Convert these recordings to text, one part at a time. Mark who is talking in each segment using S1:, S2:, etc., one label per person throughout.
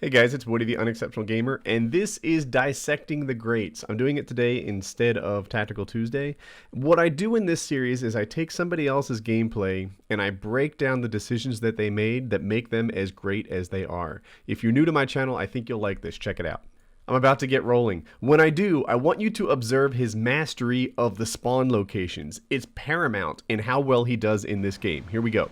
S1: Hey guys, it's Woody the Unexceptional Gamer, and this is Dissecting the Greats. I'm doing it today instead of Tactical Tuesday. What I do in this series is I take somebody else's gameplay and I break down the decisions that they made that make them as great as they are. If you're new to my channel, I think you'll like this. Check it out. I'm about to get rolling. When I do, I want you to observe his mastery of the spawn locations. It's paramount in how well he does in this game. Here we go.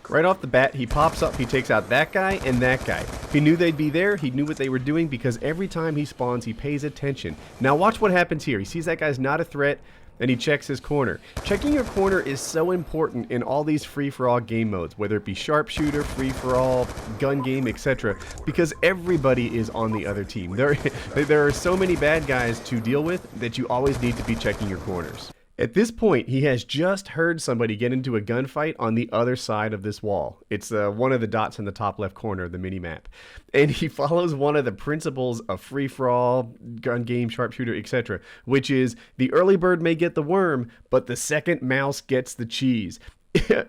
S1: Right off the bat, he pops up, he takes out that guy and that guy. He knew they'd be there, he knew what they were doing because every time he spawns, he pays attention. Now watch what happens here. He sees that guy's not a threat, and he checks his corner. Checking your corner is so important in all these free-for-all game modes, whether it be sharpshooter, free-for-all, gun game, etc., because everybody is on the other team. There are so many bad guys to deal with that you always need to be checking your corners. At this point, he has just heard somebody get into a gunfight on the other side of this wall. It's one of the dots in the top left corner of the mini-map. And he follows one of the principles of free-for-all, gun game, sharpshooter, etc., which is the early bird may get the worm, but the second mouse gets the cheese.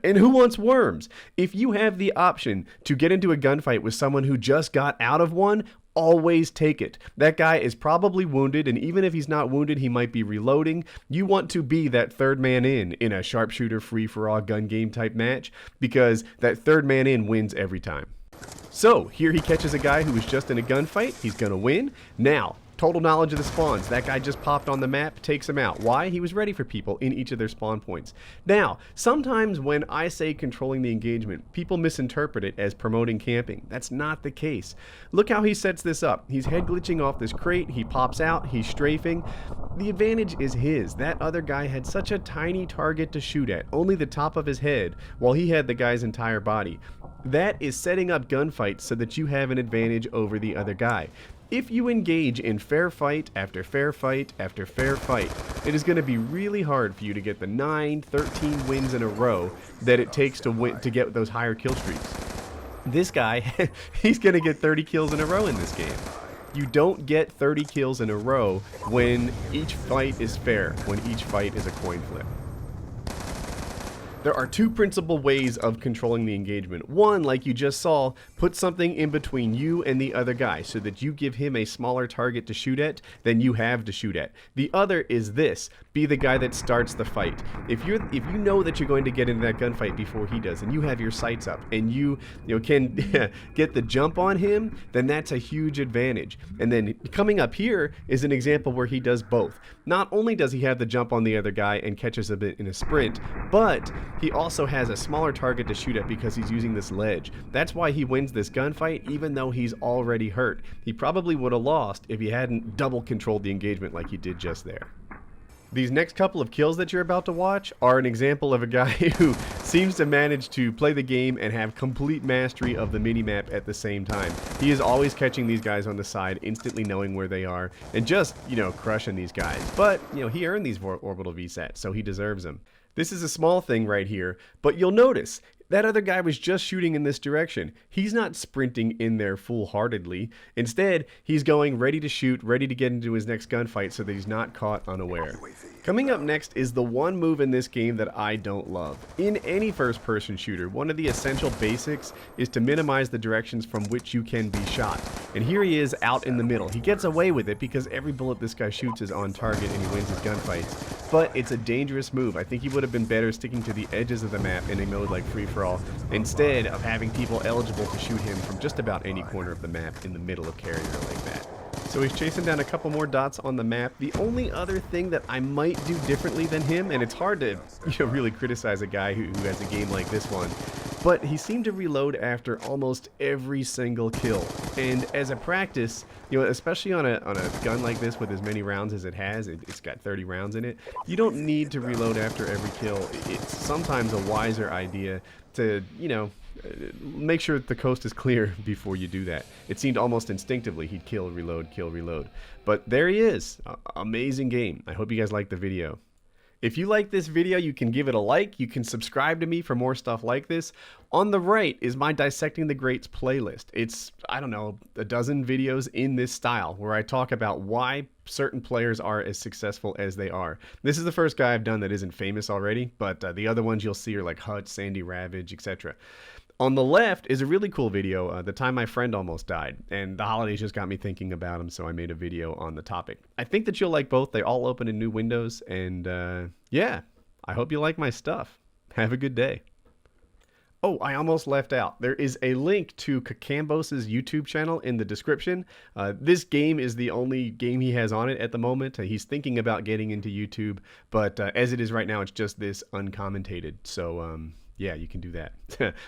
S1: And who wants worms? If you have the option to get into a gunfight with someone who just got out of one, always take it. That guy is probably wounded, and even if he's not wounded, he might be reloading. You want to be that third man in a sharpshooter free-for-all gun game type match, because that third man in wins every time. So here he catches a guy who was just in a gunfight. He's gonna win. Now, total knowledge of the spawns. That guy just popped on the map, takes him out. Why? He was ready for people in each of their spawn points. Now, sometimes when I say controlling the engagement, people misinterpret it as promoting camping. That's not the case. Look how he sets this up. He's head glitching off this crate, he pops out, he's strafing. The advantage is his. That other guy had such a tiny target to shoot at, only the top of his head, while he had the guy's entire body. That is setting up gunfights so that you have an advantage over the other guy. If you engage in fair fight after fair fight after fair fight, it is going to be really hard for you to get the 9, 13 wins in a row that it takes to get those higher kill streaks. This guy, he's going to get 30 kills in a row in this game. You don't get 30 kills in a row when each fight is fair, when each fight is a coin flip. There are two principal ways of controlling the engagement. One, like you just saw, put something in between you and the other guy so that you give him a smaller target to shoot at than you have to shoot at. The other is this: be the guy that starts the fight. If you know that you're going to get into that gunfight before he does, and you have your sights up, and you can get the jump on him, then that's a huge advantage. And then coming up here is an example where he does both. Not only does he have the jump on the other guy and catches a bit in a sprint, but he also has a smaller target to shoot at because he's using this ledge. That's why he wins this gunfight even though he's already hurt. He probably would have lost if he hadn't double controlled the engagement like he did just there. These next couple of kills that you're about to watch are an example of a guy who seems to manage to play the game and have complete mastery of the minimap at the same time. He is always catching these guys on the side, instantly knowing where they are, and just, crushing these guys. But, he earned these orbital VSATs, so he deserves them. This is a small thing right here, but you'll notice that other guy was just shooting in this direction. He's not sprinting in there full-heartedly. Instead, he's going ready to shoot, ready to get into his next gunfight so that he's not caught unaware. Coming up next is the one move in this game that I don't love. In any first-person shooter, one of the essential basics is to minimize the directions from which you can be shot. And here he is out in the middle. He gets away with it because every bullet this guy shoots is on target and he wins his gunfights. But it's a dangerous move. I think he would have been better sticking to the edges of the map in a mode like free-for-all, instead of having people eligible to shoot him from just about any corner of the map in the middle of carrier like that. So he's chasing down a couple more dots on the map. The only other thing that I might do differently than him, and it's hard to really criticize a guy who has a game like this one, but he seemed to reload after almost every single kill. And as a practice, especially on a gun like this with as many rounds as it has, it's got 30 rounds in it, you don't need to reload after every kill. It's sometimes a wiser idea to, make sure that the coast is clear before you do that. It seemed almost instinctively he'd kill, reload. But there he is. Amazing game. I hope you guys liked the video. If you like this video, you can give it a like. You can subscribe to me for more stuff like this. On the right is my Dissecting the Greats playlist. It's, I don't know, a dozen videos in this style where I talk about why certain players are as successful as they are. This is the first guy I've done that isn't famous already, but the other ones you'll see are like Hutch, Sandy Ravage, etc. On the left is a really cool video, the time my friend almost died, and the holidays just got me thinking about him, so I made a video on the topic. I think that you'll like both. They all open in new windows, and yeah, I hope you like my stuff. Have a good day. Oh, I almost left out. There is a link to KKambos' YouTube channel in the description. This game is the only game he has on it at the moment. He's thinking about getting into YouTube, but as it is right now, it's just this uncommentated. So, yeah, you can do that.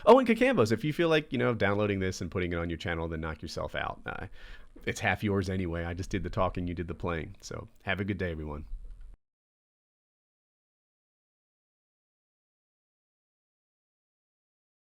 S1: Oh, and KKambos, if you feel like, downloading this and putting it on your channel, then knock yourself out. It's half yours anyway. I just did the talking, you did the playing. So have a good day, everyone.